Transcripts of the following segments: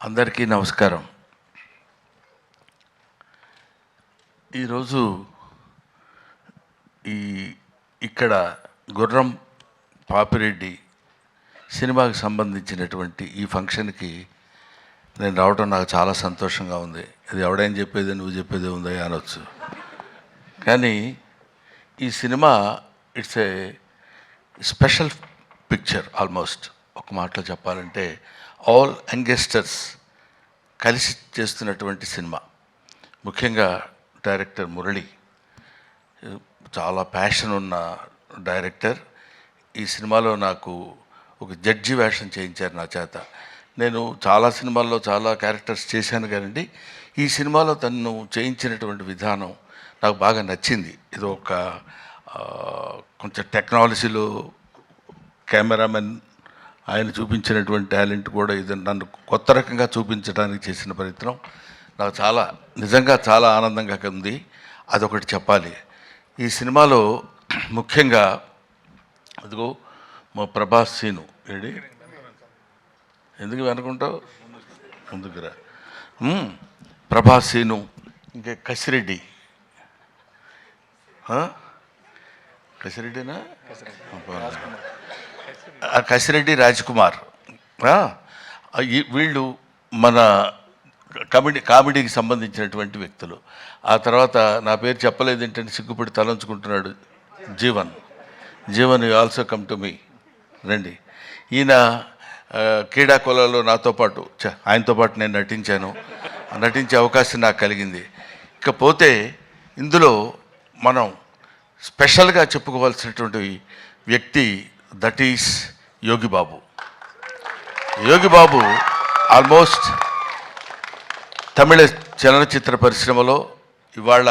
అందరికీ నమస్కారం. ఈరోజు ఇక్కడ గుర్రం పాపిరెడ్డి సినిమాకి సంబంధించినటువంటి ఈ ఫంక్షన్కి నేను రావడం నాకు చాలా సంతోషంగా ఉంది. ఇది ఎవడైనా చెప్పేది నువ్వు చెప్పేది ఉందా అనొచ్చు, కానీ ఈ cinema it's a special picture. Almost ఒక మాటలో చెప్పాలంటే ఆల్ యంగస్టర్స్ కలిసి చేస్తున్నటువంటి సినిమా. ముఖ్యంగా డైరెక్టర్ మురళి చాలా ప్యాషన్ ఉన్న డైరెక్టర్. ఈ సినిమాలో నాకు ఒక జడ్జి వేషం చేయించారు నా చేత. నేను చాలా సినిమాల్లో చాలా క్యారెక్టర్స్ చేశాను కానండి, ఈ సినిమాలో తను చేయించినటువంటి విధానం నాకు బాగా నచ్చింది. ఇది ఒక కొంచెం టెక్నాలజీలో కెమెరామెన్ ఆయన చూపించినటువంటి టాలెంట్ కూడా ఇది నన్ను కొత్త రకంగా చూపించడానికి చేసిన ప్రయత్నం నాకు చాలా నిజంగా చాలా ఆనందంగా ఉంది. అదొకటి చెప్పాలి. ఈ సినిమాలో ముఖ్యంగా అదిగో మా ప్రభాస్ సీను ఏడి ఎందుకు వెనుకుంటావు ముందుకురా. ప్రభాస్ సీను, ఇంకా కసిరెడ్డి, కసిరెడ్డినా కసిరెడ్డి రాజ్కుమార్, వీళ్ళు మన కామెడీకి సంబంధించినటువంటి వ్యక్తులు. ఆ తర్వాత నా పేరు చెప్పలేదు ఏంటంటే సిగ్గుపడి తలంచుకుంటున్నాడు Jeevan you also come to me. రండి. ఈయన క్రీడాకోళంలో నాతో పాటు ఆయనతో పాటు నేను నటించే అవకాశం నాకు కలిగింది. ఇకపోతే ఇందులో మనం స్పెషల్గా చెప్పుకోవాల్సినటువంటి వ్యక్తి that is Yogi Babu. Yogi Babu almost తమిళ చలనచిత్ర పరిశ్రమలో ఇవాళ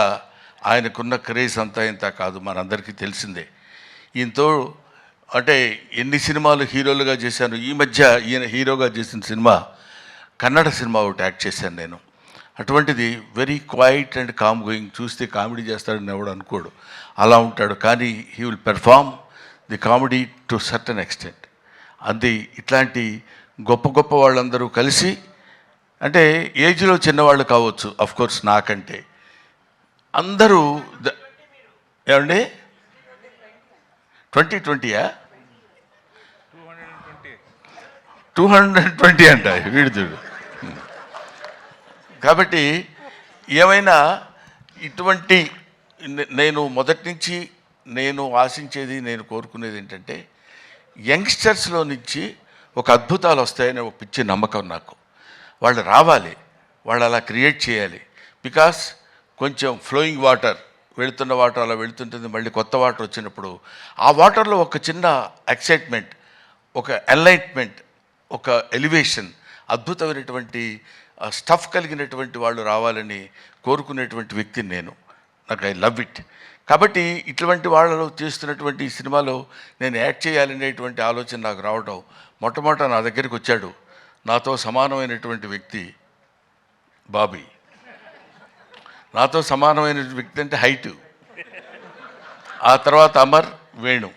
ఆయనకున్న క్రేజ్ అంతా ఇంత కాదు, మనందరికీ తెలిసిందే. ఈయనతో అంటే ఎన్ని సినిమాలు హీరోలుగా చేశాను. ఈ మధ్య ఈయన హీరోగా చేసిన సినిమా కన్నడ సినిమా ఒకటి యాక్ట్ చేశాను నేను. అటువంటిది very quiet and calm going. చూస్తే కామెడీ చేస్తాడని ఎవడు అనుకోడు, అలా ఉంటాడు. కానీ he will perform the comedy to certain extent. అది ఇట్లాంటి గొప్ప గొప్ప వాళ్ళందరూ కలిసి, అంటే ఏజ్లో చిన్నవాళ్ళు కావచ్చు అఫ్కోర్స్ నాకంటే, అందరూ ఏమండి 2020యా 220 అంట వీడుతుడు. కాబట్టి ఏమైనా ఇటువంటి నేను మొదటి నుంచి నేను ఆశించేది, నేను కోరుకునేది ఏంటంటే యంగ్స్టర్స్లో నుంచి ఒక అద్భుతాలు వస్తాయనే ఒక పిచ్చి నమ్మకం నాకు. వాళ్ళు రావాలి, వాళ్ళు అలా క్రియేట్ చేయాలి. బికాస్ కొంచెం ఫ్లోయింగ్ వాటర్, వెళుతున్న వాటర్ అలా వెళుతుంటుంది, మళ్ళీ కొత్త వాటర్ వచ్చినప్పుడు ఆ వాటర్లో ఒక చిన్న ఎక్సైట్మెంట్, ఒక ఎన్లైట్మెంట్, ఒక ఎలివేషన్, అద్భుతమైనటువంటి స్టఫ్ కలిగినటువంటి వాళ్ళు రావాలని కోరుకునేటువంటి వ్యక్తిని నేను. నాకు ఐ లవ్ ఇట్. కాబట్టి ఇటువంటి వాళ్ళలో చేస్తున్నటువంటి ఈ సినిమాలో నేను యాక్ట్ చేయాలనేటువంటి ఆలోచన నాకు రావడం, మొట్టమొదట నా దగ్గరికి వచ్చాడు నాతో సమానమైనటువంటి వ్యక్తి బాబీ. నాతో సమానమైన వ్యక్తి అంటే హైటు. ఆ తర్వాత అమర్, వేణు,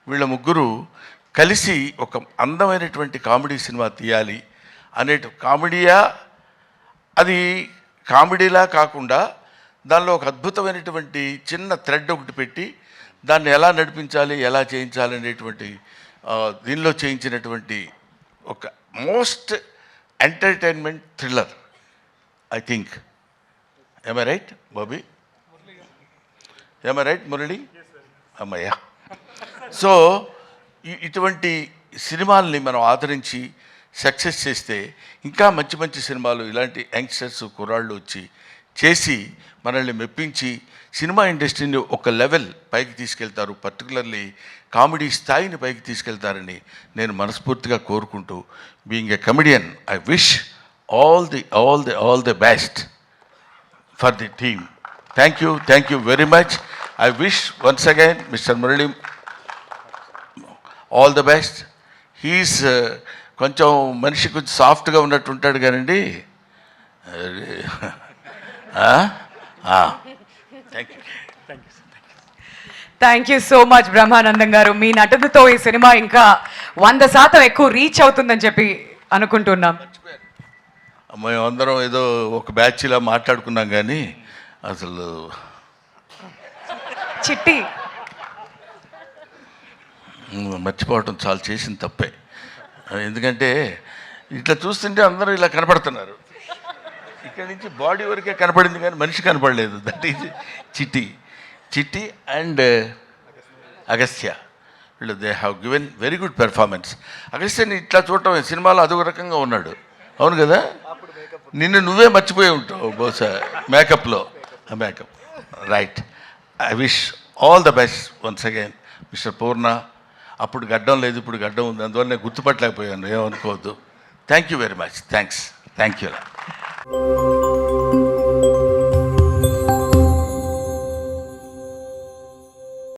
వీళ్ళ ముగ్గురు కలిసి ఒక అందమైనటువంటి కామెడీ సినిమా తీయాలి అనే కామెడీయా, అది కామెడీలా కాకుండా దానిలో ఒక అద్భుతమైనటువంటి చిన్న థ్రెడ్ ఒకటి పెట్టి దాన్ని ఎలా నడిపించాలి, ఎలా చేయించాలి అనేటువంటి దీనిలో చేయించినటువంటి ఒక most entertainment thriller I think. ఏమ రైట్ బాబీ? ఏమ రైట్ మురళి? అమ్మయ్యా. సో ఇటువంటి సినిమాల్ని మనం ఆదరించి సక్సెస్ చేస్తే ఇంకా మంచి మంచి సినిమాలు ఇలాంటి యంగ్స్టర్స్ కుర్రాళ్ళు వచ్చి చేసి మనల్ని మెప్పించి సినిమా ఇండస్ట్రీని ఒక లెవెల్ పైకి తీసుకెళ్తారు, పర్టికులర్లీ కామెడీ స్థాయిని పైకి తీసుకెళ్తారని నేను మనస్ఫూర్తిగా కోరుకుంటూ, being a comedian I wish all the best for the team. Thank you very much. I wish once again Mr. Murali all the best. He is కొంచెం మనిషి కొంచెం సాఫ్ట్గా ఉన్నట్టు ఉంటాడు కానండి. Thank you so much Brahmanandam గారు. మీ నటనతో ఈ సినిమా ఇంకా 100% ఎక్కువ రీచ్ అవుతుందని చెప్పి అనుకుంటున్నాం. మేమందరం ఏదో ఒక బ్యాచ్లా మాట్లాడుకున్నాం కానీ అసలు చిట్టి మర్చిపోవటం చాలా చేసిన తప్పే. ఎందుకంటే ఇట్లా చూస్తుంటే అందరూ ఇలా కనపడుతున్నారు, ఇక్కడి నుంచి బాడీ వరకే కనపడింది కానీ మనిషి కనపడలేదు. That is Chitti and Agastya. వీళ్ళు they have given very good performance. అగస్త్యని ఇట్లా చూడటం సినిమాలో అదొక రకంగా ఉన్నాడు, అవును కదా? నిన్ను నువ్వే మర్చిపోయి ఉంటావు బహుశా మేకప్లో. Makeup right. I wish all the best once again mister Purna. అప్పుడు గడ్డం లేదు, ఇప్పుడు గడ్డం ఉంది, అందువల్ల నేను గుర్తుపట్టలేకపోయాను, ఏమనుకోవద్దు. Thank you very much. Thanks. Thank you.